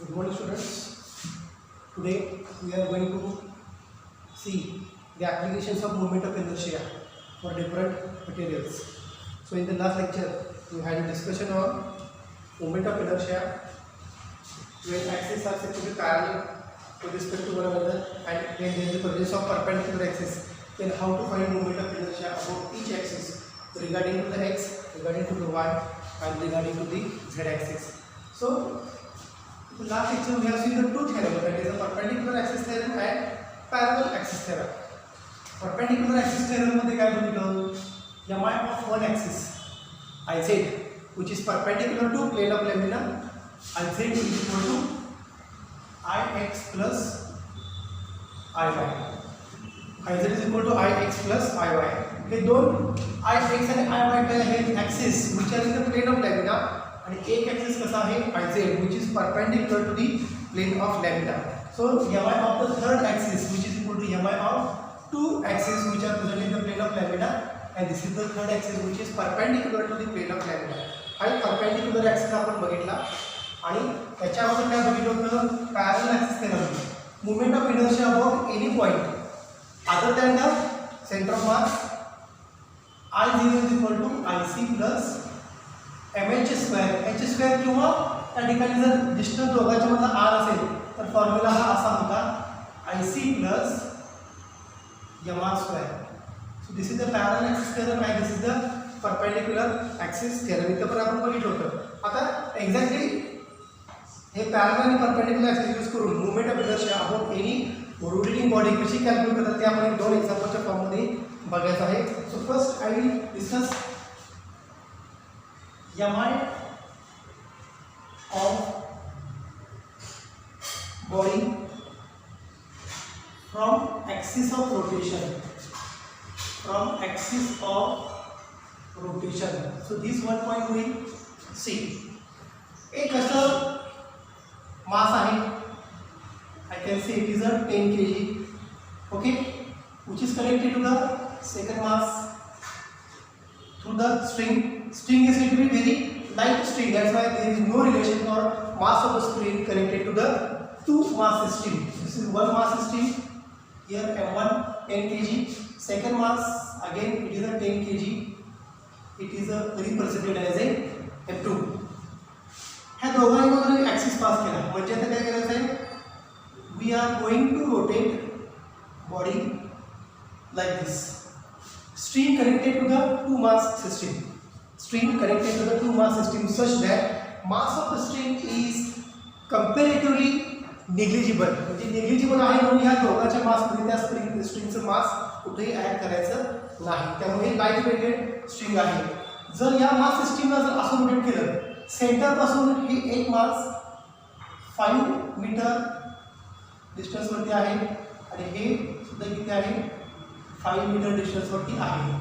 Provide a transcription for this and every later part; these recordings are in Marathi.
Good morning, students. Today we are going to see the applications of moment of inertia for different materials. So in the last lecture we had a discussion on moment of inertia when axes are said to be parallel with respect to one another, and when there is the presence of perpendicular axis, then how to find moment of inertia about each axis regarding to the x, regarding to the y, and regarding to the z axis. So in the last lecture we have seen the two theorems, that is the perpendicular axis theorem and parallel axis theorem. Perpendicular axis theorem मध्ये काय बघितलं, mi of one axis iz which is perpendicular to plane of lamina, iz is equal to ix plus iy. iz is equal to ix plus iy. हे दोन ix आणि iy काय आहेत, axis which are in the plane of lamina, आणि एक ॲक्सिस कसा आहे iz which is perpendicular to the plane of lamina. So mi of the third axis which is equal to mi of two axes which are present in the plane of lamina, and this is the third axis which is perpendicular to the plane of lamina. हा perpendicular axis आपण बघितला, आणि त्याच्यावर काय बघितलं होतं, parallel axis theorem, moment of inertia about any point other than the center of mass I0 is equal to ic plus mh square किंवा त्या ठिकाणी जर डिस्टन्स दोघांच्या मधला r असेल तर फॉर्म्युला हा असा होता ic plus mr square. So this is the parallel axis theorem and this is the perpendicular axis theorem. इथं पण आपण बघितलं होतं. आता एक्झॅक्टली हे पॅरलल आणि परपेंडिक्युलर ॲक्सिस यूज करून movement of inertia about any rotating body कशी कॅल्क्युलेट करतात ते आपण दोन एक्झाम्पलच्या फॉर्ममध्ये बघायचं आहे. So first I will discuss mi of body from axis of rotation, so this one point we see. एक असं मास आहे, I can say it is a 10 kg, okay, which is connected to the second mass through the string. String is going to be very light string, that's why there is no relation or mass of the string connected to the two mass system. This is one mass system, here m1 10 kg, second mass again it is a 10 kg, it is a represented as a m2. ह्या दोघांमधून ॲक्सिस पास केला म्हणजे आता काय करायचं आहे, we are going to rotate body like this. String connected to the two mass system, such that mass of the string is comparatively negligible. म्हणजे negligible आहे म्हणून ह्या दोघांच्या मासमध्ये त्या स्ट्रिंगचं मास कुठेही ॲड करायचं नाही, त्यामुळे लाईट वेटेड स्ट्रिंग आहे. जर या मास सिस्टीमला जर असं रोटेट केलं, सेंटर पासून हे एक मास 5 मीटर डिस्टन्सवरती आहे आणि हे सुद्धा किती आहे 5 मीटर डिस्टन्सवरती आहे.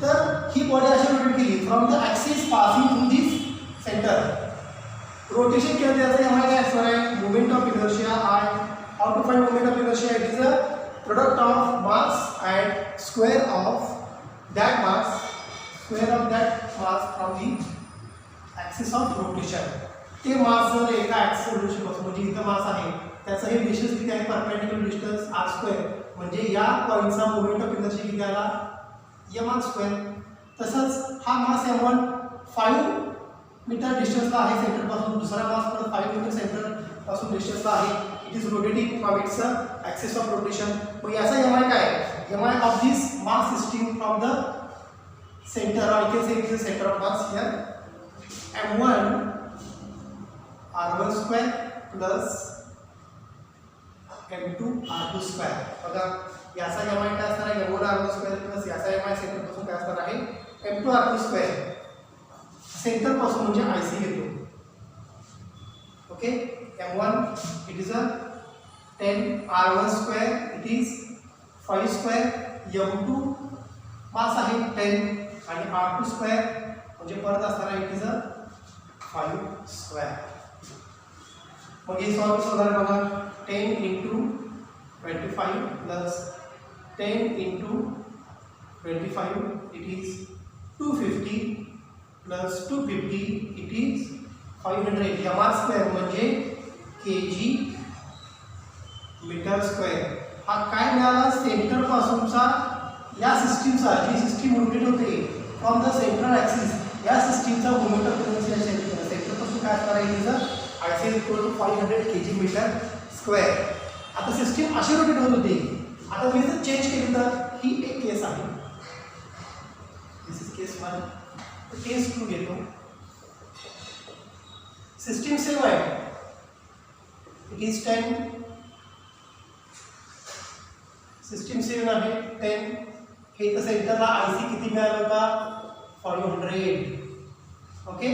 तर ही बॉडी अशी रोटेट केली from the axis passing through this centre. Rotation केलं त्याचं आम्हाला काय असणार आहे, movement of inertia. How to find movement of inertia, it is a product of mass and square of that mass from the axis of rotation. ते मास जर एका ॲक्सिस रोटेशन पासून, म्हणजे इथं मास आहे त्याचं हे डिस्टन्स किती आहे, परपेंडिक्युलर डिस्टन्स r स्क्वेअर, म्हणजे या पॉईंटचा मुवमेंट ऑफ इनर्शिया किती आला m1 स्क्वेअर. तसंच हा मास m1 5 मीटर डिस्टन्सला आहे सेंटर पासून, दुसरा मास पण 5 मीटर सेंटर पासून डिस्टन्सला आहे. It is rotating from its axis of rotation. मग याचा mi काय आहे, mi of this mass system from the centre, I can say it is the centre of mass here, m1 r1 square plus m2 r2 square. बघा याचा mi काय असणार आहे, m1 r1 स्क्वेअर प्लस याचा mi सेंटर पासून काय असणार आहे, m2 r2 स्क्वेअर. सेंटर पासून म्हणजे ic घेतो, okay. m1 it is a 10 r1 square, it is 5 square, m2 मास आहे 10 आणि r2 स्क्वेअर म्हणजे परत असणार आहे इट इज अ 5 स्क्वेअर. मग हे सॉल्व करणार बघा, 10 into 25 plus 10 into 25 it is 250 plus 250 it is 580. mr square म्हणजे kg मीटर स्क्वेअर. हा काय मिळाला सेंटर पासूनचा या सिस्टीमचा, जी सिस्टीम रोटेट होते फ्रॉम द सेंट्रल ॲक्सिस, या सिस्टीमचा मोमेंट ऑफ इनर्शिया सेंटर पासून काय असणार आहे तिचं axis equal to 500 kg metre square. आता सिस्टीम अशी रोटेट होत होती. आता मी जर चेंज केली तर ही एक केस आहे. दिस इज केस 1. केस 2 घेतो. सिस्टीम सेम आहे. It is 10. सिस्टीम सेम आहे 10. हे तर सेंटरला IC किती मिळाला होता 500. ओके,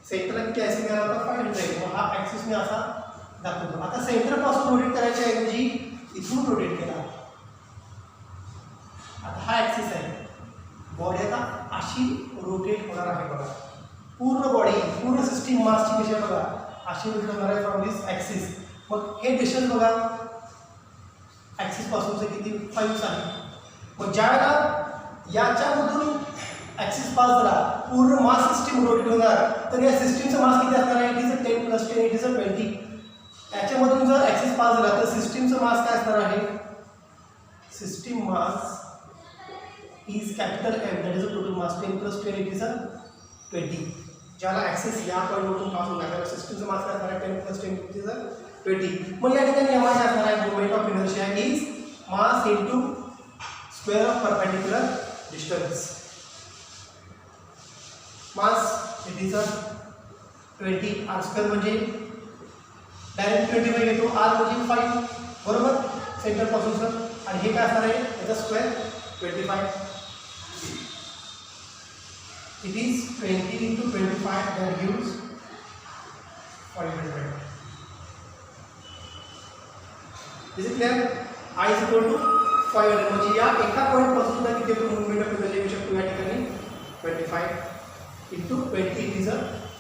सेंटरला किती IC मिळाला होता 500. मग हा ॲक्सिस मी असा दाखवतो. आता सेंटर पासून रोटेट करायच्या ऐवजी इथून रोटेट केला. आता हा ॲक्सिस आहे. बॉडी आता अशी रोटेट होणार आहे बघा. पूर्ण बॉडी, पूर्ण सिस्टीम मासची कशी आहे बघा, अशी रोटेट होणार आहे फ्रॉम दिस ॲक्सिस. मग हे डिस्टन्स बघा ॲक्सिस पासूनचं किती 5 आहे. मग ज्या वेळेला याच्यामधून ॲक्सिस पास झाला, पूर्ण मास सिस्टीम रोटेट होणार. तर या सिस्टीमचं मास किती असणार आहे? It is 10 + 10 it is 20. याच्यामधून जर ॲक्सिस पास झाला तर सिस्टीमचं मास काय असणार आहे? System mass is capital M, that is a total mass. 10 + 10 it is 20. ज्याला ॲक्सिस या पॉईंटवरून पास होणार त्याला सिस्टीमचं मास काय असणार आहे? 10 + 10 इट इज 20. मग या ठिकाणी MI काय असणार आहे? Moment of inertia is mass into square of perpendicular distance. Mass it is 20. r² म्हणजे डायरेक्ट 25 घेतो. r म्हणजे 5 बरोबर सेंटर पासून सर. आणि हे काय असणार आहे? याचा square 25. It is 20 × 25 that gives 500. Is it clear? I is equal to 500. म्हणजे या एका पॉईंट पासून सुद्धा किती मूवमेंट ऑफ इनर्जी येऊ शकतो या ठिकाणी 25 × 20 it is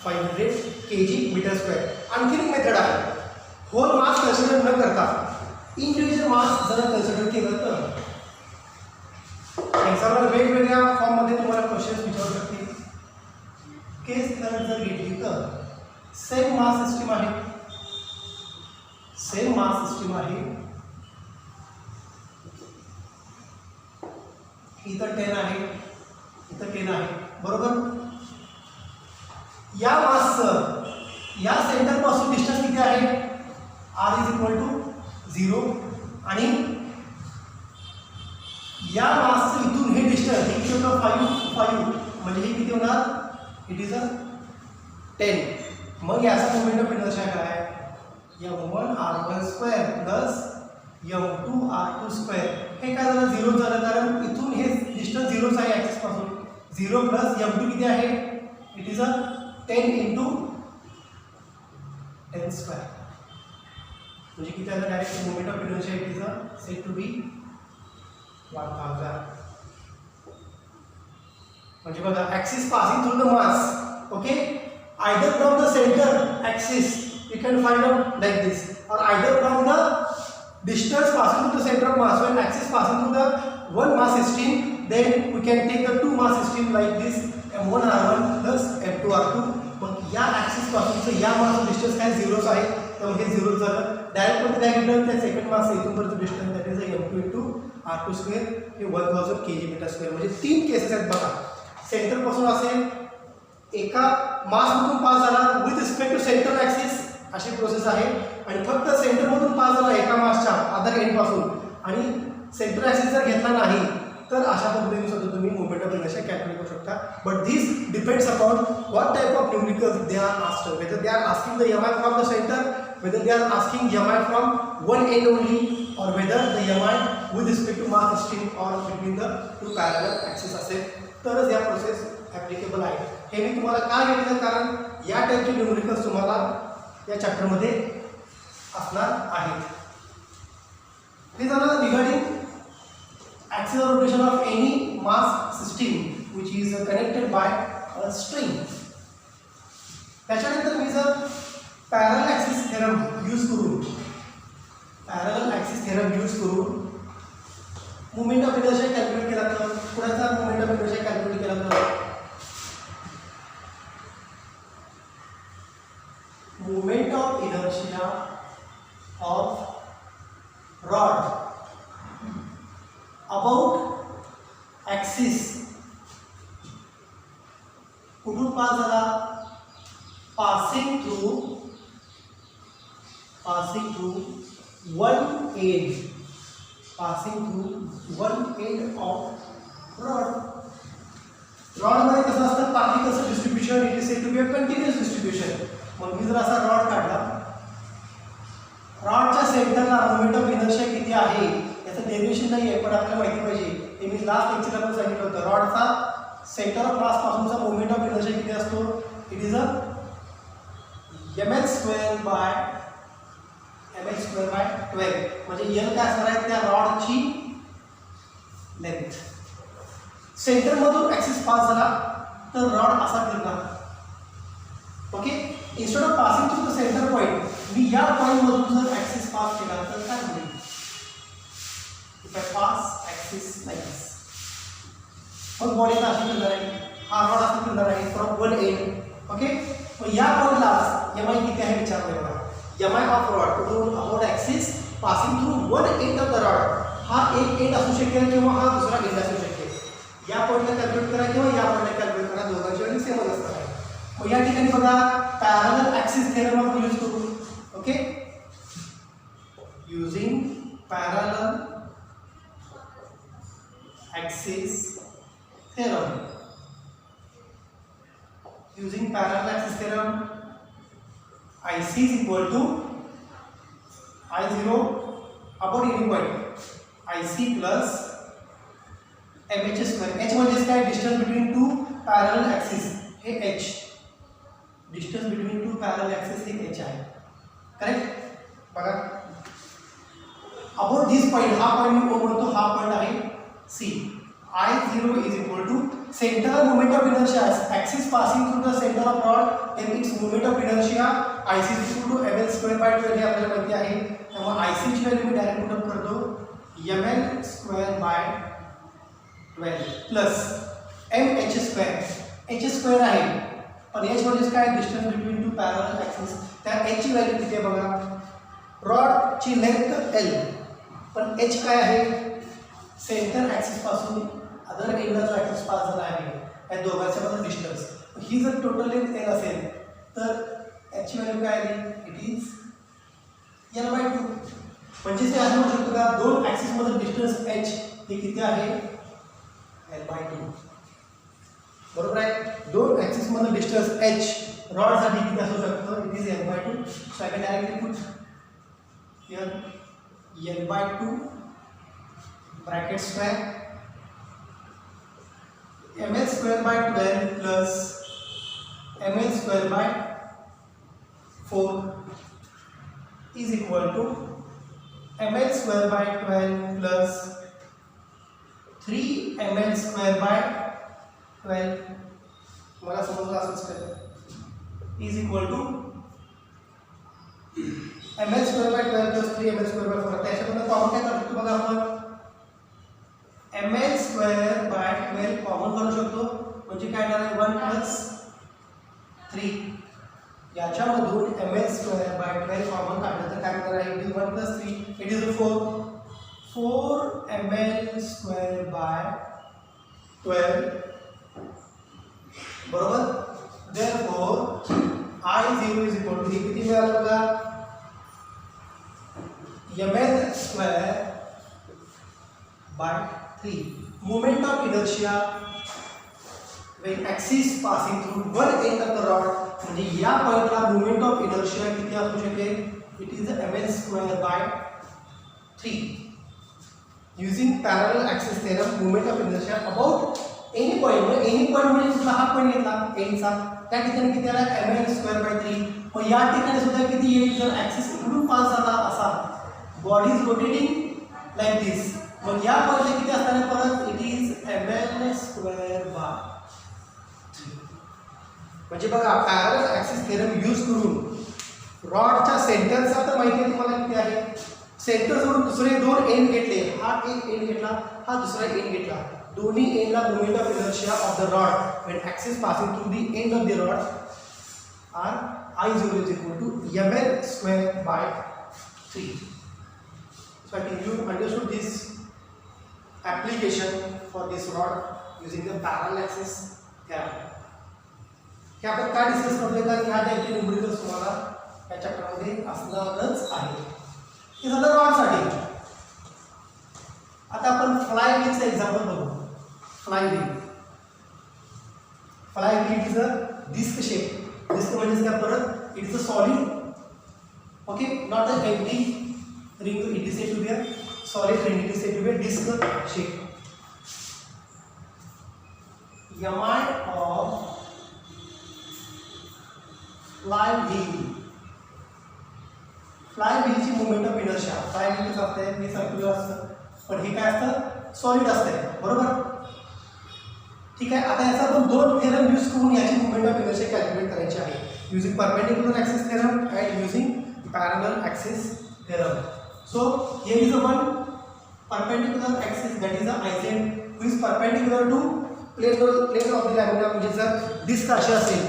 500 kg metre square. आणखी एक मेथड आहे. होल मास कन्सिडर न करता इंडिव्हिज्युअल मास जर कन्सिडर केलं तर एक्झाम्पल वेगवेगळ्या फॉर्ममध्ये तुम्हाला क्वेश्चन्स विचारू शकतील. केस जर घेतली तर सेम मास सिस्टीम आहे. सेम मास सिस्टीम आहे. इथं 10 आहे, इथं 10 आहे बरोबर. या मासचं या सेंटर पासून डिस्टन्स किती आहे? r is equal to 0. आणि या मासचं इथून हे डिस्टन्स किती होतं 5 म्हणजे हे किती होणार? It is 10. मग याचा मोमेंट ऑफ इनर्शिया काय? m1 r1² plus m2 r2². हे काय झालं? 0 झालं कारण इथून हे डिस्टन्स 0च आहे ॲक्सिस पासून. 0 प्लस m2 किती आहे? It is 10 × 10². म्हणजे किती आहे? Direct moment of inertia it is said to be 1000. म्हणजे बघा axis passing through the mass. Okay, either from the centre axis you can find out like this, or either from the distance passing through the center of mass. When axis passing through the one mass system, then we can take the two mass system like this m1 r1 plus m2 r2. मग या ॲक्सिस पासूनचं या मास डिस्टन्स काय 0च आहे. तर हे 0 झालं. डायरेक्ट मध्ये काय घेतलं? त्या सेकंड मास इथूनपर्यंत distance that is m2 × r2². हे 1000 kg मीटर स्क्वेअर. म्हणजे 3 केसेस आहेत बघा. सेंटर पासून असेल, एका मासमधून पास झाला with respect to central axis अशी प्रोसेस आहे. आणि फक्त सेंटरमधून पास झाला एका मासच्या अदर एंड पासून आणि सेंट्रल ॲक्सिस जर घेतला नाही तर अशा पद्धतीने सुद्धा तुम्ही मोमेंट ऑफ इनर्शिया कॅल्क्युलेट करू शकता. But this depends upon what type of numericals they are asked. Whether they are asking the MI from the centre, whether they are asking MI from one end only, or whether the MI with respect to mass system or between the two parallel axis असेल तरच या प्रोसेस ॲप्लिकेबल आहे. हे मी तुम्हाला का घेतलं? कारण या टाईपचे न्यूमेरिकल्स तुम्हाला या चॅप्टरमध्ये असणार आहेत. हे झालं regarding axial rotation of any mass system which is connected by a string. त्याच्यानंतर मी जर पॅरलल ॲक्सिस थेरम यूज करून मोमेंट ऑफ इनर्शिया कॅल्क्युलेट केला तर कुणाचा मोमेंट ऑफ इनर्शिया कॅल्क्युलेट केला तर moment of inertia of rod about axis कुठून पास झाला passing through one end of rod मध्ये कसं असतं particles distribution it is said to be a continuous distribution मग मी जर असा रॉड काढला रॉडच्या सेंटरला मोमेंट ऑफ इनर्शिया किती आहे याचं डेरिव्हेशन नाही आहे पण आपल्याला माहिती पाहिजे ते मी लास्ट लेक्चरला पण सांगितलं होतं रॉडचा सेंटर ऑफ मास पासूनचा मोमेंट ऑफ इनर्शिया किती असतो it is a ml² bye 12 म्हणजे एल काय असणार आहे त्या रॉडची लेंथ सेंटर मधून ऍक्सिस पास झाला तर रॉड असा फिरणार okay instead of passing to the centre point मी या पॉइंट मधून जर ऍक्सिस पास केला तर काय होईल if I pass axis like this मग बॉडी अशी फिरणार आहे हा रॉड असा फिरणार आहे फ्रॉम वन एंड ओके मग या पॉइंटला एमआय किती आहे विचारलं बघा एमआय ऑफ रॉड कुठून about axis passing through one end of the rod हा एक एंड असू शकेल किंवा हा दुसरा एंड असू शकेल या पॉइंटला कॅल्क्युलेट करा किंवा या पॉइंटला कॅल्क्युलेट करा दोघांची व्हॅल्यू सेमच असणार आहे मग या ठिकाणी बघा पॅरलल ऍक्सिस थेरम आपण यूज करू okay using parallel axis theorem using parallel axis theorem IC is equal to I0 about any point IC plus MH square H म्हणजे काय distance between two parallel axis हे H distance between two parallel axis हे H आहे करेक्ट बघा about this point हा पॉइंट मी O म्हणतो हा पॉइंट आहे C I0 is equal to central moment of inertia axis passing through the center of rod then its moment of inertia IC is equal to ml² by 12 हे आपल्याला माहिती आहे त्यामुळे IC ची व्हॅल्यू मी डायरेक्ट पुट अप करतो ml² by 12 plus mh² h² आहे पण h म्हणजे काय distance between two parallel axis त्या h ची व्हॅल्यू किती आहे बघा रॉड ची लेंथ l पण h काय आहे सेंटर ऍक्सिस पासून अदर एंडला जो ऍक्सिस पास झाला आहे या दोघांच्या मध्ये डिस्टन्स ही जर टोटल लेंथ l असेल तर h ची व्हॅल्यू काय आली इट इज l/2 म्हणजे ते असं म्हणू शकतो का दोन ऍक्सिस मध्ये डिस्टन्स h हे किती आहे l/2 बरोबर आहे दोन ऍक्सिस मध्ये डिस्टन्स h रॉड साठी किती असू शकतो it is l/2 so I can directly put here l/2 bracket square ml² by 12 plus ml² by 4 is equal to ml² by 12 plus 3 ml² by 12 मला समजलं असंच कर is equal to ml² by 12 plus 3 ml² by 4 त्याच्यामध्ये कॉमन काय करू शकतो बघा आपण ml² by 12 कॉमन करू शकतो म्हणजे काय येणार आहे 1 plus 3 याच्यामधून ml² by 12 कॉमन काढलं तर काय येणार आहे it is 1 plus 3 it is 4 ml² by 12 बरोबर therefore I0 is equal to किती मिळालं बघा ml² by 3 moment of inertia when axis passing through one end of the rod म्हणजे या पॉइंटला moment of inertia किती असू शकेल it is ml² by 3 using parallel axis theorem moment of inertia about any point म्हणजे कुठला हा पॉइंट घेतला एंडचा त्या ठिकाणी किती आला ml² by 3 पण या ठिकाणी सुद्धा किती येईल जर ऍक्सिस इकडून पास झाला असा body is rotating like this मग या पॉइंटला किती असणार आहे परत इट इज ml² by 3 म्हणजे बघा पॅरलल ऍक्सिस थेरम यूज करून रॉडच्या सेंटरचा तर माहिती आहे तुम्हाला किती आहे सेंटर सोडून दुसरे दोन एंड घेतले हा एक एंड घेतला हा दुसरा एंड घेतला दोन्ही एंडला moment of inertia of the rod when axis passing through the end of the rod are I0 is equal to ml² by 3. So I think you understood this application for this rod using the parallel axis theorem. हे आपण काय डिस्कस करतोय कारण ह्या टाइपचे न्यूमरिकल्स तुम्हाला या चॅप्टरमध्ये असणारच आहे. हे झालं रॉडसाठी. आता आपण फ्लाय व्हीलचं एक्झाम्पल बघू. Flywheel is a disc shape. Disc म्हणजे काय परत it is a solid, okay, not a empty ring. It is said to be a solid ring. It is said to be a disc shape. Mi of flywheel. flywheel ची मोमेंट ऑफ इनर्शिया. flywheel कसं असतं, हे सर्क्युलर असतं पण हे काय असतं, सॉलिड असतं, बरोबर. ठीक आहे. आता याचा आपण दोन थेरम यूज करून याची मोमेंट ऑफ इनर्शिया कॅल्क्युलेट करायची आहे. Using perpendicular axis theorem and using parallel axis theorem. So here is a one perpendicular axis, that is a IZ, who is perpendicular to plane of the lamina. म्हणजे जर डिस्क अशी असेल,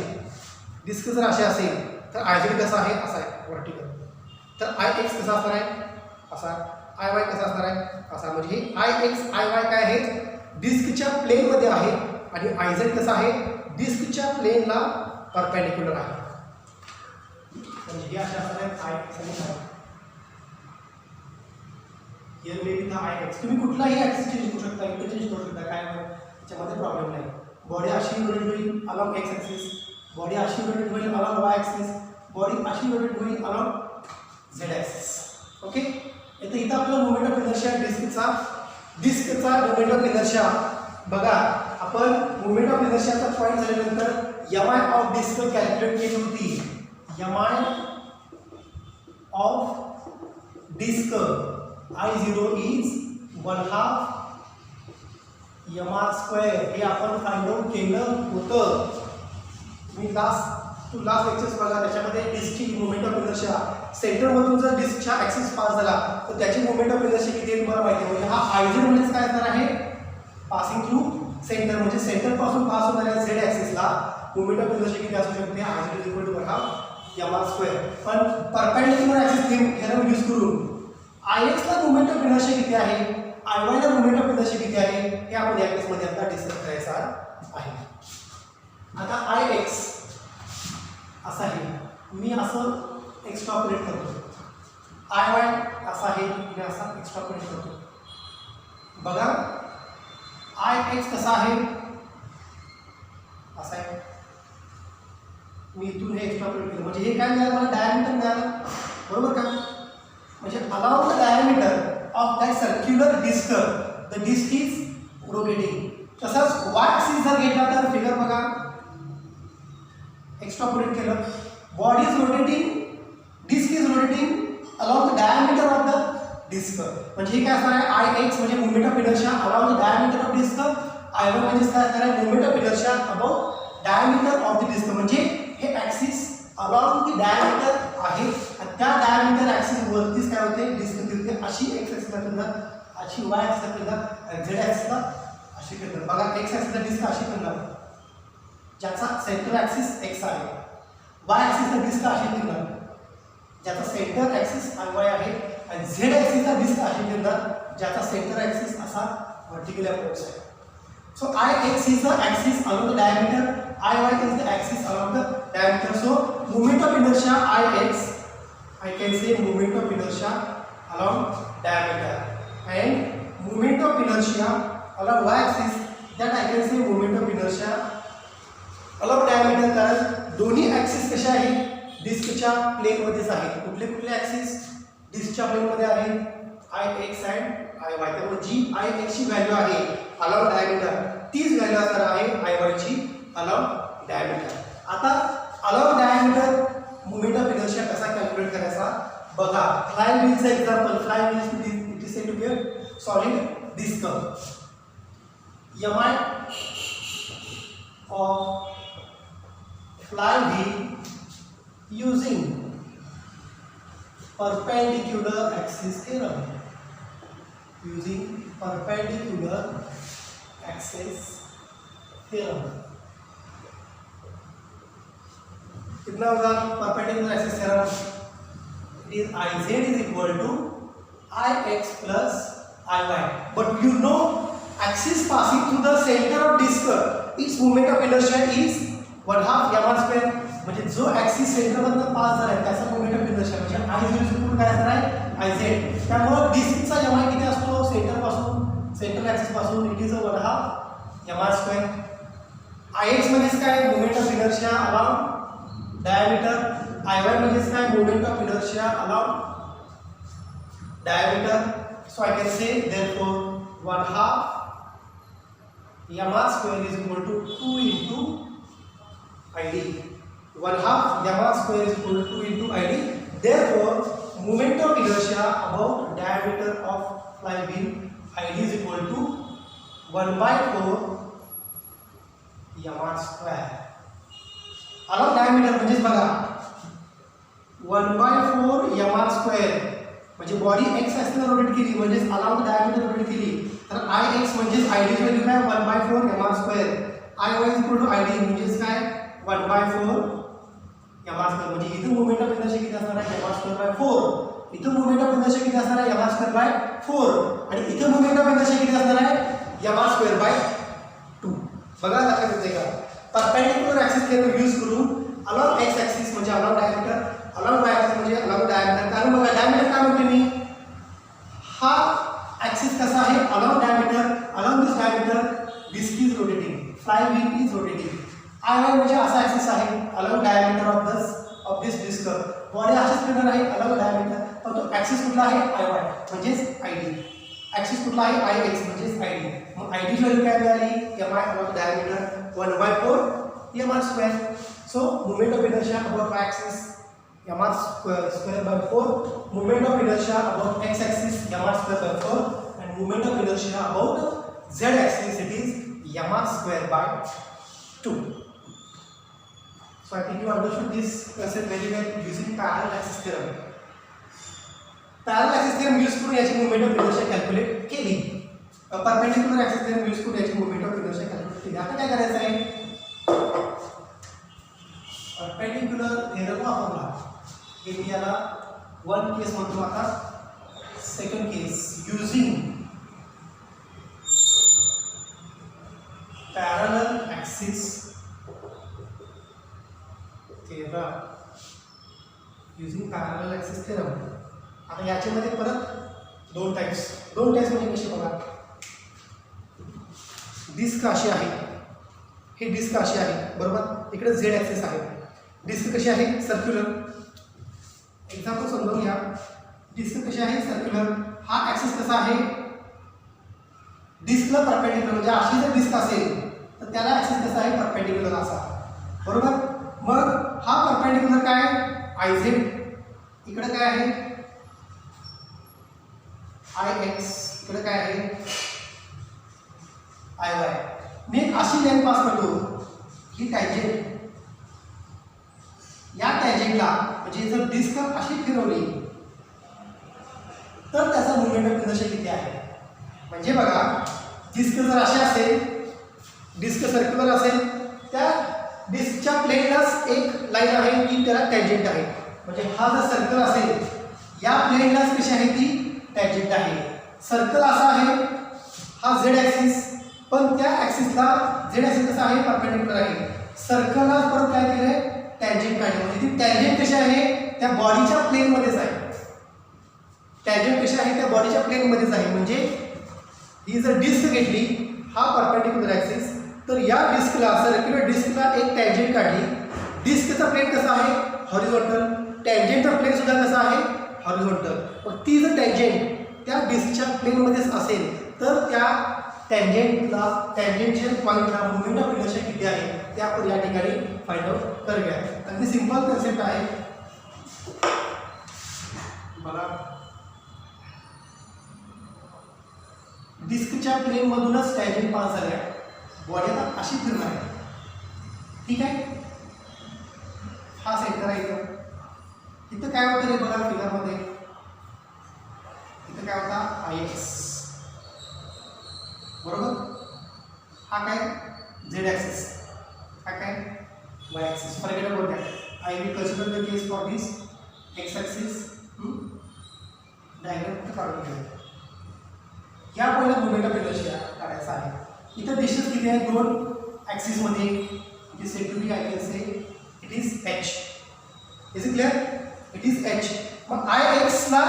डिस्क जर अशी असेल तर IZ कसा आहे, असा आहे वर्टिकल. तर IX कसा असणार आहे, असा. IY कसा असणार आहे, असा. म्हणजे हे IX IY काय आहे, डिस्कच्या प्लेनमध्ये आहे आणि IZ कसा आहे, डिस्कच्या प्लेनला परपेंडिक्युलर आहे. म्हणजे हे अशा असणार आहे IX आणि IY. Here may be the IX. तुम्ही कुठलाही ॲक्सिस चेंज करू शकता, इंटरचेंज करू शकता, काय त्याच्यामध्ये प्रॉब्लेम नाही. बॉडी अशी रोटेट होईल अलॉंग एक्स ॲक्सिस, बॉडी अशी रोटेट होईल अलॉंग वाय ॲक्सिस, बॉडी अशी रोटेट होईल अलॉंग झेड ॲक्सिस. ओके. इथं आपल्याला मोमेंट ऑफ इनर्शिया डिस्कचा मोमेंट ऑफ इनर्शिया बघा. आपण मोमेंट ऑफ इनर्शियाचा पॉईंट झाल्यानंतर एमआय ऑफ डिस्क कॅल्क्युलेट केली होती. MI of disc I0 is 1/2 mr². हे आपण फाइंड आउट केलं होतं. मी लास्ट लेक्चर्स बघा, त्याच्यामध्ये डिस्कची मोमेंट ऑफ इनर्शिया सेंटरमधून जर डिस्कच्या ॲक्सिस पास झाला तर त्याची मोमेंट ऑफ इनर्शिया किती आहे तुम्हाला माहिती आहे. म्हणजे हा IZ म्हणजेच काय असणार आहे, पासिंग थ्रू सेंटर. म्हणजे सेंटरपासून पास होणाऱ्या झेड ॲक्सिसला मोमेंट ऑफ इनर्शिया किती असू शकते, IZ = 1/2 mr². पण परपेंडिक्युलर ॲक्सिस थेरम यूज करून IX ला मोमेंट ऑफ इनर्शिया किती आहे, IY ला मोमेंट ऑफ इनर्शिया किती आहे, हे आपण या केसमध्ये आता डिस्कस करायचं आहे. आता IX असा आहे, मी असं एक्स्ट्रापोलेट करतो. IY असा आहे, मी असा एक्स्ट्रापोलेट करतो. बघा IX कसा आहे, असा आहे. मी इथून हे एक्स्ट्रापोलेट केलं म्हणजे हे काय मिळालं, मला डायमीटर मिळालं, बरोबर का. म्हणजे along the diameter of that circular disc the disc is rotating. तसंच y axis जर घेतला तर फिगर बघा, एक्स्ट्रापोलेट केलं, body is rotating, disc is rotating along the diameter of the disc. म्हणजे हे काय असणार आहे, IX म्हणजे moment of inertia along the diameter of disc, IY म्हणजे काय असणार आहे, moment of inertia about diameter of the disc. म्हणजे हे ॲक्सिस along the diameter आहे आणि त्या डायमीटर ॲक्सिस वरतीच काय होते, डिस्क फिरते. अशी एक्स ॲक्सिसला फिरणार, अशी वाय ॲक्सिसला फिरणार, झेड ॲक्सिसला अशी फिरणार. बघा एक्स ॲक्सिसला डिस्क अशी फिरणार ज्याचा सेंटर ॲक्सिस एक्स आहे, वाय ॲक्सिसला डिस्क अशी फिरणार ज्याचा सेंटर ॲक्सिस वाय आहे, आणि झेड ॲक्सिसला डिस्क अशी फिरणार ज्याचा सेंटर ॲक्सिस असा व्हर्टिकल अप्रोच आहे. So IX is the axis along the diameter, IY is the axis along the diameter. So moment of inertia IX, I can say moment of inertia along diameter, and moment of inertia along y axis, that I can say moment of inertia along diameter. कारण दोन्ही ॲक्सिस कशा आहेत, डिस्कच्या प्लेनमध्येच आहेत. कुठले कुठले ॲक्सिस डिस्कच्या प्लेनमध्ये आहेत, IX and IY. त्यामुळे जी IX ची व्हॅल्यू आहे अलॉंग डायमीटर तीच व्हॅल्यू असणार आहे IY ची अलॉंग डायमीटर. आता along diameter moment of inertia कसा कॅल्क्युलेट करायचा बघा. फ्लाय व्हीलचं example. Fly wheel it is said to be a solid disc. MI of fly wheel using perpendicular axis theorem. Using perpendicular axis theorem. कितना होगा perpendicular axis theorem, It is Iz is equal to Ix plus Iy. But you know, axis passing through the center of disk, its moment of inertia is 1/2 m/2. म्हणजे जो ॲक्सिस सेंटरमधून पास झाला आहे त्याचा मोमेंट ऑफ इनर्शिया म्हणजे I0 काय असणार आहे Iz. त्यामुळे डिस्कचा एमआय किती असतो सेंटर पासून, सेंट्रल ॲक्सिस पासून, इट इज 1/2 m/2. Ix म्हणजे काय moment of inertia along diameter. Iy म्हणजे काय moment of inertia along diameter. So I can say therefore 1/2 m/2 is equal to 2 into Id. 1/2 m/2 is equal to 2 into Id. Therefore, moment of inertia about diameter of flywheel Id is equal to 1/4 m/2. Along diameter म्हणजे बघा 1/4 m/2 म्हणजे बॉडी x ऍक्सिसला रोटेट केली म्हणजे अलाउंड डायमीटर रोटेट केली तर Ix म्हणजे Id ची व्हॅल्यू काय 1/4 m/2. Iy is equal to Id म्हणजे काय 1/4 m/2. म्हणजे इथं मोमेंट ऑफ इनर्शिया किती असणार आहे m/2/4. इथं मोमेंट ऑफ इनर्शिया किती असणार आहे m/2/4 आणि इथं मोमेंट ऑफ इनर्शिया किती असणार आहे m/2/2. बघा लक्षात येते का. परपेंडिक्युलर ऍक्सिस थेरम यूज करून अलॉंग x ऍक्सिस म्हणजे along diameter, along y axis म्हणजे अलॉंग डायमीटर. कारण बघा डायमीटर काय म्हणते मी, हा ऍक्सिस कसा आहे along diameter, along this diameter disc is rotating, flywheel is rotating. Iy म्हणजे असा ऍक्सिस आहे along diameter of this disc. Body अशीच फिरणार आहे अलॉंग डायमीटर पण तो ऍक्सिस कुठला आहे Iy म्हणजेच Id. ऍक्सिस कुठला आहे Ix म्हणजेच Id. मग Id ची व्हॅल्यू काय मिळाली mi along diameter 1/4 m/2. So moment of inertia about y axis m/2/4, moment of inertia about x axis m/2/4 and moment of inertia about z axis it is m/2/2. So I think you understood this concept very well using parallel axis theorem. Parallel axis theorem use करून याची moment of inertia calculate केली. Perpendicular axis theorem use करून याची moment of inertia calculate केली. आता काय करायचं आहे perpendicular theorem वापरला हे मी याला वन केस म्हणतो. आता सेकंड केस using parallel axis theorem, using parallel axis theorem. आता याच्यामध्ये परत दोन टाइप्स म्हणजे कशी बघा, डिस्क अशी आहे, हे डिस्क अशी आहे बरोबर, इकडे झेड ॲक्सिस आहे. डिस्क कशी आहे सर्क्युलर. एक्झाम्पल समजून घ्या, डिस्क कशी आहे सर्क्युलर. हा ॲक्सिस कसा आहे डिस्कला परपेंडिक्युलर, म्हणजे अशी जर डिस्क असेल तर त्याला ॲक्सिस कसा आहे परपेंडिक्युलर असा बरोबर. मग हा परपेंडिक्युलर काय Iz, इकडे काय आहे Ix, इकडे काय आहे Iy. मी एक अशी लाईन पास करतो ही टँजेंट, या टँजेंटला म्हणजे जर डिस्क अशी फिरवली तर त्याचा मोमेंट ऑफ इनर्शिया किती आहे. म्हणजे बघा डिस्क जर अशी असेल, डिस्क सर्क्युलर असेल, त्या डिस्कच्या प्लेनलाच एक लाईन आहे ती त्याला टँजेंट आहे. म्हणजे हा जर सर्कल असेल या प्लेनलाच कशी आहे ती टँजेंट आहे. सर्कल असा आहे हा झेड ॲक्सिस, पण त्या ॲक्सिसला झेड ॲक्सिस कसा आहे परपेंडिक्युलर आहे. सर्कलला परत काय केलंय टँजेंट काढली, म्हणजे ती टँजेंट कशी आहे त्या बॉडीच्या प्लेनमध्येच आहे. टँजेंट कशी आहे त्या बॉडीच्या प्लेनमध्येच आहे. म्हणजे ही जर डिस्क घेतली हा परपेंडिक्युलर ॲक्सिस, तर या डिस्कला सर्क्युलर डिस्कला एक टँजेंट काढली. डिस्कचा प्लेन कसा आहे हॉरिझॉन्टल, टँजेंटचा प्लेन सुद्धा कसा आहे हॉरिझॉन्टल. मग ती जर टँजेंट त्या डिस्कच्या प्लेनमध्येच असेल तर त्या टँजेंशियल पॉईंटला मोमेंट ऑफ इनर्शिया किती आहे ते आपण या ठिकाणी फाइंड आउट करूया. अगदी सिंपल कन्सेप्ट आहे बघा. डिस्कच्या प्लेनमधूनच टँजेंट पास झाल्या, बॉडी आता अशी फिरणार आहे ठीक आहे. हा सेंटर आहे इथं काय होतं रे बघा फिगरमध्ये, इथं काय होता Ix बरोबर. हा काय झेड ॲक्सिस, हा काय वाय ॲक्सिस. फॉर एक्झाम्पल काय I will consider the case for this x axis diagram काढून घेऊया. या पॉईंटला मोमेंट ऑफ इनर्शिया काढायचा आहे. इथं डिस्टन्स किती आहे, दोन ॲक्सिस मध्ये. It is said to be, I can say it is h. Is it clear? It is h. मग ix ला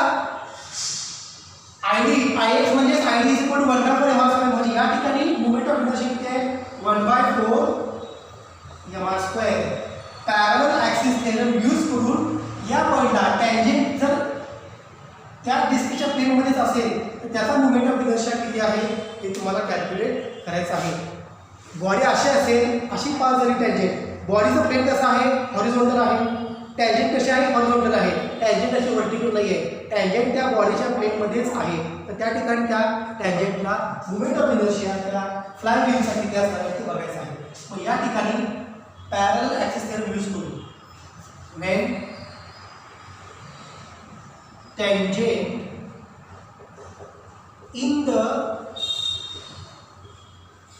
id, ix म्हणजे id is equal to 1/4 mr². म्हणजे या ठिकाणी मोमेंट ऑफ इनर्शिया किती आहे, 1/4 mr². Parallel axis theorem use करून या पॉईंटला टँजेंट जर त्या डिस्कच्या प्लेनमध्येच असेल तर त्याचा मोमेंट ऑफ इनर्शिया किती आहे हे तुम्हाला कॅल्क्युलेट करायचं आहे. बॉडी अशी असेल, अशी पास झाली टँजेंट. बॉडीचं प्लेन कसं आहे, हॉरिझॉन्टल आहे. टँजेंट कशी आहे, हॉरिझॉन्टल आहे. टँजेंट अशी व्हर्टिकल नाही आहे. टँजेंट त्या बॉडीच्या प्लेनमध्येच आहे. तर त्या ठिकाणी त्या टँजेंटला मोमेंट ऑफ इनर्शिया त्या फ्लाय व्हीलसाठी त्या ते बघायचं आहे. मग या ठिकाणी पॅरलल ॲक्सिस थेरम यूज करू. When tangent in the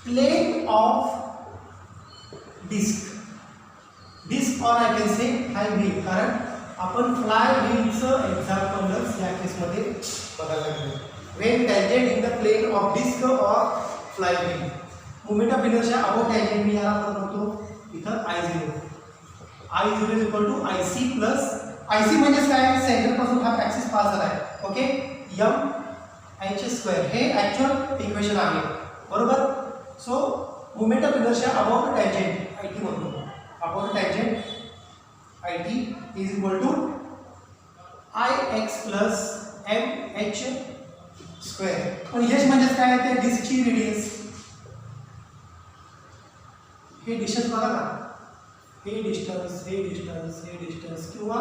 plane of disc or I can say fly wheel, कारण आपण फ्लाय व्हीलचं एक्झाम्पलच या केसमध्ये बघायला लागलो. when tangent in the plane of disc or fly wheel, moment of inertia about tangent मी याला म्हणतो इथं I0 is equal to IC plus IC म्हणजे काय, सेंटर पासून हा ॲक्सिस पास झाला आहे. Okay, mh². हे ॲक्च्युअल इक्वेशन आहे, बरोबर. So moment of inertia about tangent IT म्हणतो. About tangent IT is equal to Ix plus mh². पण h म्हणजे काय, ते डिस्कची रेडियस. हे डिस्टन्स बघा ना, हे डिस्टन्स, हे डिस्टन्स, हे डिस्टन्स, किंवा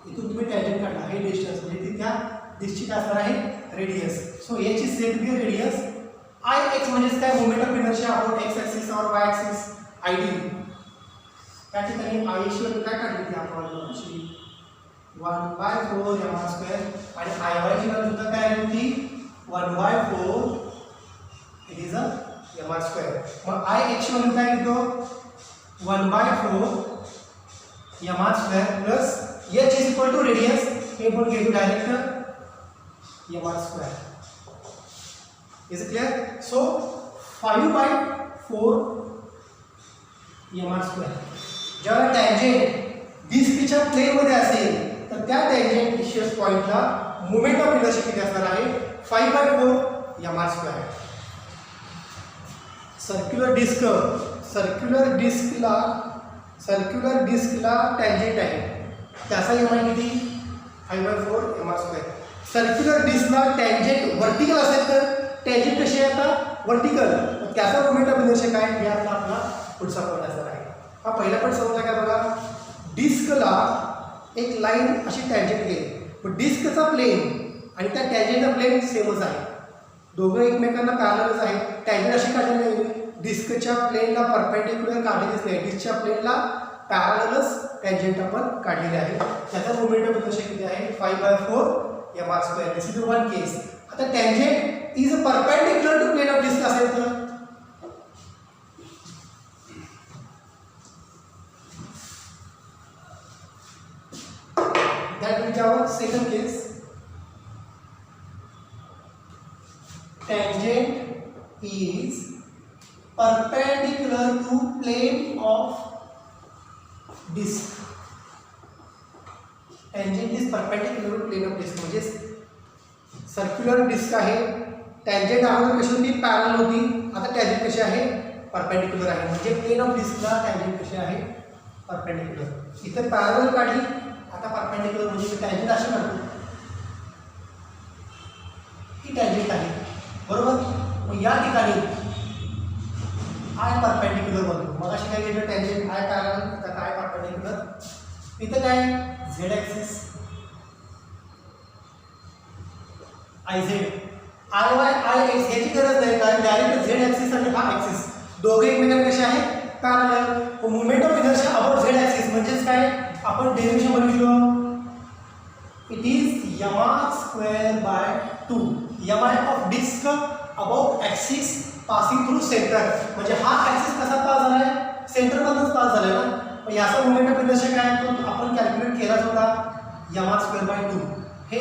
इथून तुम्ही टँजेंट काढला, हे डिस्टन्स म्हणजे ती त्या डिस्कची काय असणार आहे, रेडियस. सो याची सेट बी रेडियस. Ix म्हणजे काय, moment of inertia about x axis और y ॲक्सिस ID. त्या ठिकाणी I ची व्हॅल्यू काय काढली ती आपण, 1/4 mr². आणि Iy ची व्हॅल्यू सुद्धा काय आली होती, 1/4 इट इज अ mr². मग Ix ची व्हॅल्यू काय घेतो, 1/4 mr² plus h is equal to radius. हे पण घेतो direct mr². Is it clear? So 5/4 mr². जेव्हा टँजेंट डिस्कच्या प्लेनमध्ये असेल तर त्या टँजेंट डिस्टन्स पॉईंटला मोमेंट ऑफ इनर्शिया किती असणार आहे, 5/4 mr². सर्क्युलर डिस्कला टँजेंट आहे, त्याचा एमआय किती, 5/4 mr². सर्क्युलर डिस्कला टँजेंट व्हर्टिकल असेल तर टँजेंट कशी आहे आता, व्हर्टिकल. त्याचा मोमेंट ऑफ इनर्शिया काय, हे आता आपला पुढचा पॉईंट असणार आहे. हा पहिला पण समजला काय बघा, डिस्कला एक लाईन अशी टँजेंट गेली, पण डिस्कचा प्लेन आणि त्या टँजेंटचा प्लेन सेमच आहे, दोघं एकमेकांना पॅरललच आहे. टँजेंट अशी काढलेली नाही, डिस्कच्या प्लेनला परपेंडिक्युलर काढलेलीच नाही, डिस्कच्या प्लेनला पॅरललच टँजेंट आपण काढलेले आहे. त्याचा मोमेंट ऑफ इनर्शिया किती आहे, 5/4 mr². This is one case. आता tangent is perpendicular to plane of disc असेल तर that will be our second case. Tangent is perpendicular to plane of disc. Tangent is perpendicular to plane of disc. म्हणजे सर्क्युलर डिस्क आहे, टँजेंट अगोदर कशी होती, पॅरलल होती, आता टँजेंट कशी आहे, परपेंडिक्युलर आहे. म्हणजे प्लेन ऑफ डिस्कला टँजेंट कशी आहे, परपेंडिक्युलर. इथे पॅरलल काढली, आता परपेंडिक्युलर म्हणजे टँजेंट अशी काढतो, ही टँजेंट आहे, बरोबर. मग या ठिकाणी आय परपेंडिक्युलर बनतो. मग अशी काय घेतलं, टँजेंट आय पॅरलल, आता आय परपेंडिक्युलर. इथं काय, Z axis IZ, IY, IX याची गरज नाही, कारण डायरेक्ट झेड ॲक्सिस आणि हा ॲक्सिस दोघे एकमेकांना कसे आहे, parallel. Moment of inertia about Z axis म्हणजेच काय, आपण डेरिव्हेशन बघितलं, it is mr²/2. mi of disc about axis passing through centre. म्हणजे हा ॲक्सिस कसा पास झाला आहे, सेंटरमधूनच पास झाला आहे ना. याचा मोमेंट ऑफ इनर्शिया काय तो आपण कॅल्क्युलेट केलाच होता, mr²/2. हे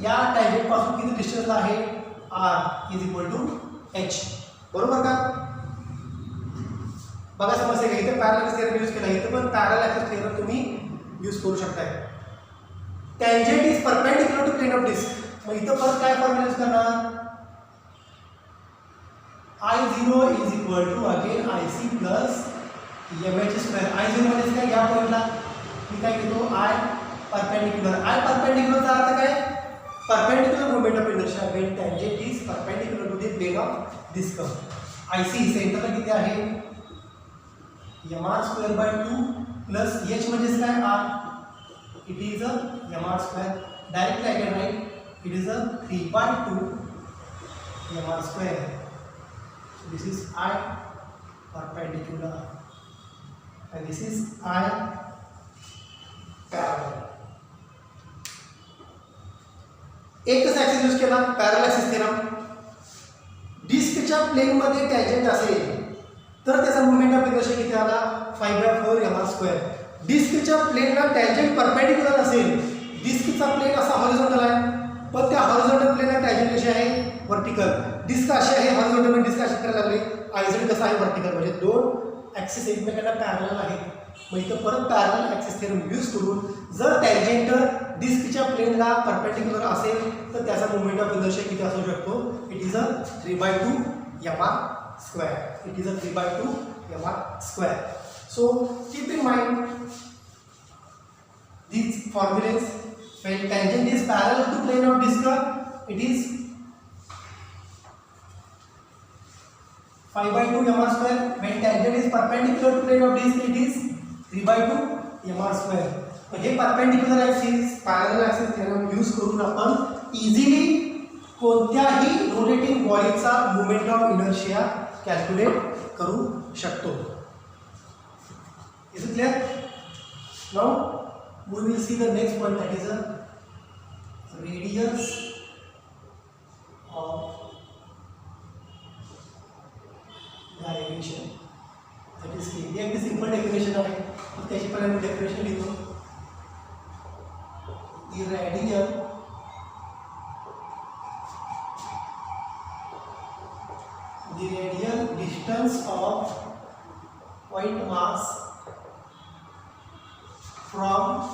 या टँजंट पासून किती डिस्टन्सला आहे, r is equal to h. बरोबर का? बघा समस्या का इथे पॅरलल ॲक्सिस थिअरम यूज केला, इथे पण पॅरलल ॲक्सिस थिअरम तुम्ही यूज करू शकताय. Tangent is perpendicular to plane of disc. मग इथं परत काय फॉर्म्युला यूज करणार, I0 is equal to again IC plus MH square. I0 म्हणजे काय, या पॉईंटला मी काय घेतो I परपेंडिक्युलर. I परपेंडिक्युलरचा अर्थ काय, perpendicular moment of inertia when tangent is perpendicular to the plane of disc. IC सेंटरला किती आहे, mr square by 2 plus h म्हणजे काय r, it is a mr square. Directly I can write it is a 3 by 2 mr square. This is I perpendicular and this is I parallel. एकच ॲक्सिस यूज केला, पॅरलल ॲक्सिस थिअरम. डिस्कच्या प्लेनमध्ये टँजंट असेल तर त्याचा मोमेंट ऑफ इनर्शिया किती आला, 5/4 mr स्क्वेअर. डिस्कच्या प्लेनला टँजंट परपेंडिक्युलर असेल, डिस्कचा प्लेन असा हॉरिझॉन्टल आहे, पण त्या हॉरिझॉन्टल प्लेनला टँजंट कशी आहे, व्हर्टिकल. डिस्क अशी आहे हॉरिझॉन्टल, पण डिस्क अशी करायला लागली. आयझेड कसं आहे, व्हर्टिकल. म्हणजे दोन ॲक्सिस एकमेकांना पॅरलल आहेत. मग इथं परत पॅरलल ॲक्सिस थिअरम यूज करून जर टँजंट डिस्कच्या प्लेनला परपेंडिक्युलर असेल तर त्याचा मोमेंट ऑफ इनर्शिया किती असू शकतो, it is a 3/2 mr square. It is a 3/2 mr square. So keep in mind these formulas. When tangent is parallel to plane of disk, it is 5/2 mr square. When tangent is perpendicular to plane of disk, it is 3/2 mr square. तो हे perpendicular axis parallel axis theorem use करून आपण इझिली कोणत्याही रोटेटिंग बॉडीचा मोमेंट ऑफ इनर्शिया कॅल्क्युलेट करू शकतो. Is it clear? Now we will see the next point, that is a radius of gyration. That is k. एक सिंपल डेफिनेशन आहे, त्याची पण आम्ही डेफिनेशन लिहितो. the radial distance of point mass from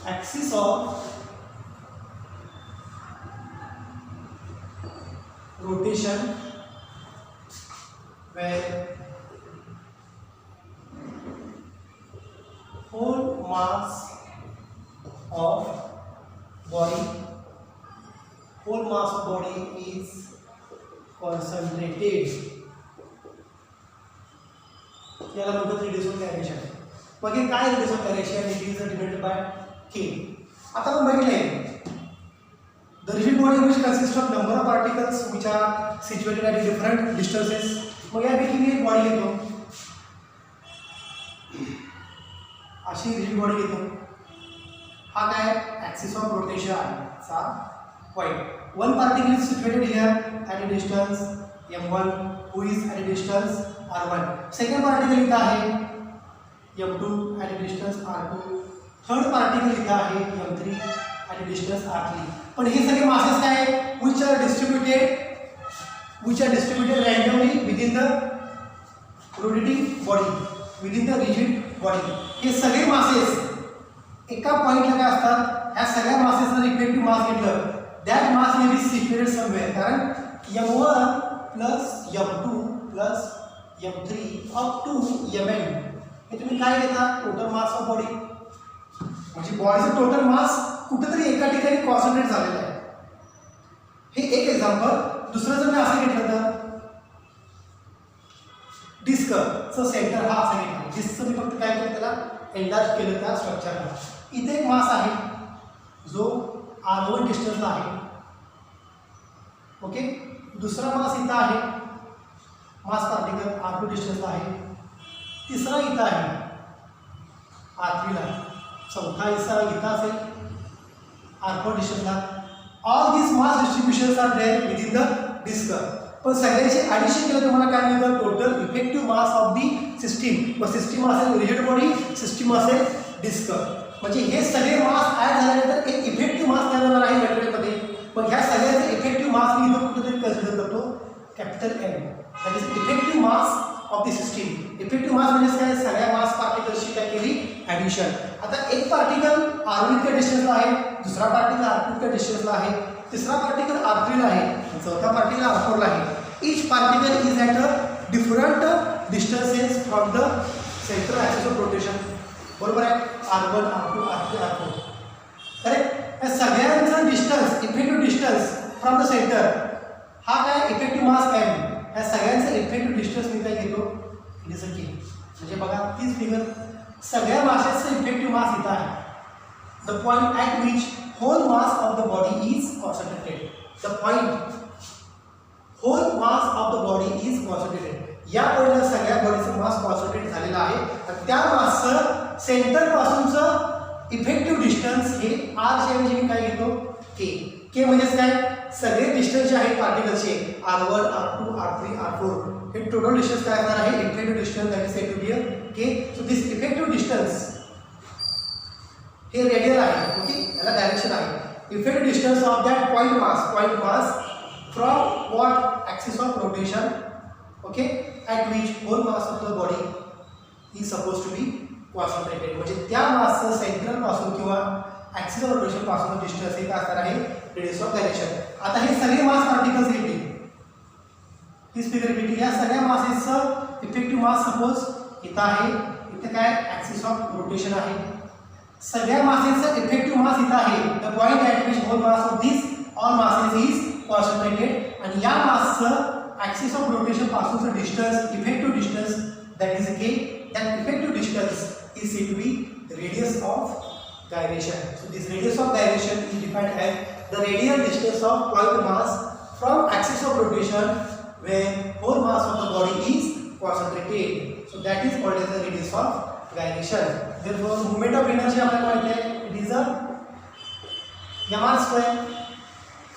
axis of rotation where whole mass of body is concentrated. याला म्हणतात रेडियस ऑफ गायरेशन. मग हे काय radius of gyration, it is denoted by k. आता आपण बघितले the rigid body which consist of number of particles which are situated at different distances. मग यापैकी मी एक बॉडी घेतो, अशी रिजिड बॉडी घेतो. हा काय ॲक्सिस ऑफ रोटेशनचा point. One particle is situated here at a distance m1 who is at a distance r1. Second particle इथं आहे m2 at a distance r2. Third particle इथं आहे m3 at a distance r3. पण हे सगळे मासेस काय आहेत, which are distributed randomly within the rotating body, within the rigid body. हे सगळे मासेस एका पॉइंटला काय असतात, ह्या सगळ्या मासेसचा इफेक्टिव्ह मास घेतलं, that mass will be situated somewhere. कारण m1 plus m2 plus m3 up to mn हे तुम्ही काय घेता, टोटल मास ऑफ बॉडी. म्हणजे बॉडीचं टोटल मास कुठेतरी एका ठिकाणी कॉन्सन्ट्रेट झालेलं आहे. हे एक एक्झाम्पल. दुसरं जर मी असं घेतलं तर डिस्कचं सेंटर हा असा घेतला. डिस्कचं मी फक्त काय केलं, त्याला एन्लार्ज केलं त्या स्ट्रक्चरला. इथे एक मास आहे जो r1 डिस्टन्सला आहे. ओके, दुसरा मास इथं आहे, मास पार्टिकल r2 डिस्टन्सला आहे. तिसरा इथं आहे r3 ला. चौथा हिस्सा इथं असेल r4 डिस्टन्सला. All this mass distributions are there within the disc. पण सगळ्यांचे ॲडिशन केलं तुम्हाला काय मिळतं, total effective mass of the system. मग सिस्टीम असेल रिजिड बॉडी, सिस्टीम असेल डिस्क. म्हणजे हे सगळे मास ॲड झाल्यानंतर एक इफेक्टिव्ह मास तयार होणार आहे मटेरियलमध्ये. पण ह्या सगळ्याचे इफेक्टिव्ह मास मी इथं कुठेतरी कन्सिडर करतो capital M. That is effective mass of the system. Effective mass म्हणजे काय, सगळ्या मास पार्टिकल्सची काय केली ॲडिशन. आता एक पार्टिकल R1 इतक्या डिस्टन्सला आहे, दुसरा पार्टिकल R2 इतक्या डिस्टन्सला आहे, तिसरा पार्टिकल R3 ला आहे आणि चौथा पार्टिकल R4 ला आहे. Each particle is at a different distances from the central axis of rotation. बरोबर आहे, R1, R2, R3, R4. Correct. या सगळ्यांचं distance, effective distance from the centre हा काय इफेक्टिव्ह मास एम. या सगळ्यांचं इफेक्टिव्ह डिस्टन्स मी काय घेतो जसं की, म्हणजे बघा तीच फिगर, सगळ्या मासेसचं इफेक्टिव्ह मास इथं आहे. The point at which whole mass of the body is concentrated. The point hole mass of the body is concentrated. या पॉईंटला सगळ्या बॉडीचं मास कॉन्सन्ट्रेट झालेलं आहे आणि त्या मासचं सेंटरपासूनचं इफेक्टिव्ह डिस्टन्स हे आर चे म्हणजे मी काय घेतो के. के म्हणजेच काय, सगळे डिस्टन्स जे आहेत पार्टिकलचे R1, R2, R3, R4 हे टोटल डिस्टन्स काय असणार आहे, effective distance that is said to be K. So this effective distance हे रेडियल आहे. ओके, याला डायरेक्शन आहे. Effective distance of that point mass from what axis of rotation. Okay, at which whole mass of the body is suppose to be concentrated. म्हणजे त्या मासचं सेंट्रल पासून किंवा ॲक्सिस ऑफ रोटेशन पासून डिस्टन्स हे काय असणार आहे, रेडियस ऑफ गायरेशन. आता हे सगळे मास पार्टिकल्स घेतले, ही फिगर घेतली, या सगळ्या मासेसचं इफेक्टिव्ह मास सपोज इथं आहे, इथे काय ॲक्सिस ऑफ रोटेशन आहे. सगळ्या मासेसचं इफेक्टिव्ह मास इथं आहे. The point at which whole mass of this all masses is concentrated. आणि या मासचं ॲक्सिस ऑफ रोटेशन पासूनचं distance, effective distance that is K. That effective distance is said to be the radius of gyration. So this radius of gyration is defined as the radial distance of point mass from axis of rotation where whole mass of the body is concentrated. So that is called as the radius of gyration. Therefore moment of inertia आपल्याला माहिती आहे, it is a mr square.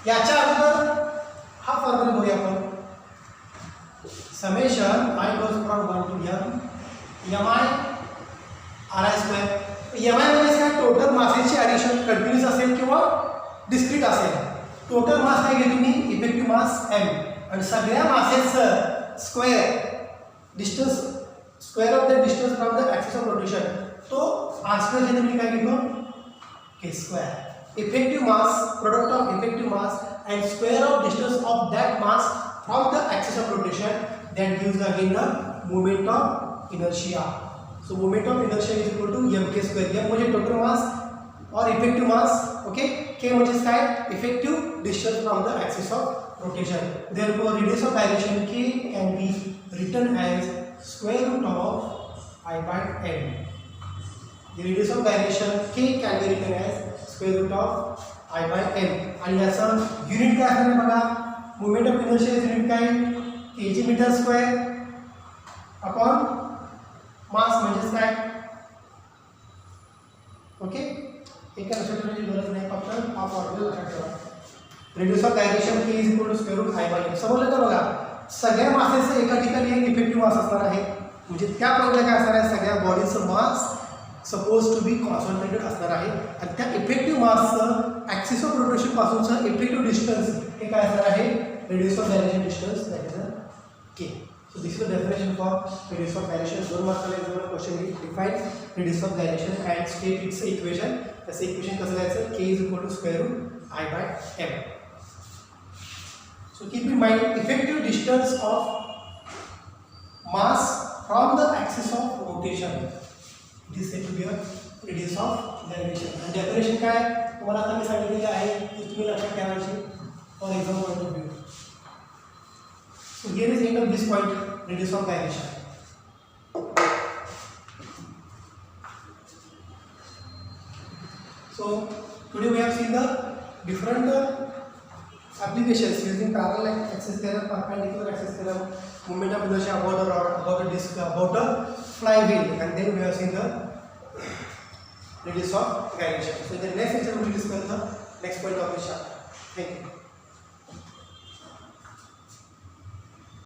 याच्या अगोदर हा फॉर्म्युला बघूया आपण, summation I goes from 1 to m mi RI square. M I म्हणजे काय, टोटल मासेसची ॲडिशन कंटिन्यूस असेल किंवा डिस्क्रीट असेल. टोटल मास काय घेतो मी, इफेक्टिव्ह मास एम, आणि सगळ्या मासेसचं square distance, square of the distance from the axis of rotation, तो आर स्क्वेअर घेतो मी काय घेतो K square. Effective mass, product of effective mass and square of distance of that mass from the axis of rotation that gives again the moment of inertia. So moment of inertia is equal to mk square. m म्हणजे total mass or effective mass. Okay, k म्हणजे काय, effective distance from the axis of rotation. Therefore radius of gyration k can be written as square root of I by m. The radius of gyration k can be written as square root of I by m. आणि याचं युनिट काय असणार बघा, moment of inertia युनिट काय, kg metre square upon mass म्हणजेच काय. ओके, एका लक्षात ठेवण्याची गरज नाही, फक्त हा फॉर्म्युला लक्षात ठेवा. Radius of gyration K is equal to square root I by M. समजलं का बघा, सगळ्या मासेसचं एका ठिकाणी एक इफेक्टिव्ह मास असणार आहे. म्हणजे त्या पॉईंटला काय असणार आहे, सगळ्या बॉडीचं mass suppose to be concentrated असणार आहे. आणि त्या इफेक्टिव्ह मासचं ॲक्सिस ऑफ रोटेशन पासूनचं इफेक्टिव्ह डिस्टन्स हे काय असणार आहे, radius of gyration distance that is K. So this is the definition for radius of gyration. दोन मार्काला एक्झामला question define radius of gyration and state its equation. त्याचं इक्वेशन कसं लिहायचं, k is equal to square root I by m. So keep in mind effective distance of mass from the axis of rotation. It is said to be a radius of gyration. And definition काय तुम्हाला आता मी सांगितलेलं आहे, ती तुम्ही लक्षात ठेवायची for exam point of view. So here is end of this point, radius of gyration. So today we have seen the different applications using parallel axis theorem, perpendicular axis theorem, moment of inertia about a rod, about a disc, about a flywheel, and then we have seen the radius of gyration. So in the next lecture we will discuss the next point of this chapter. Thank you.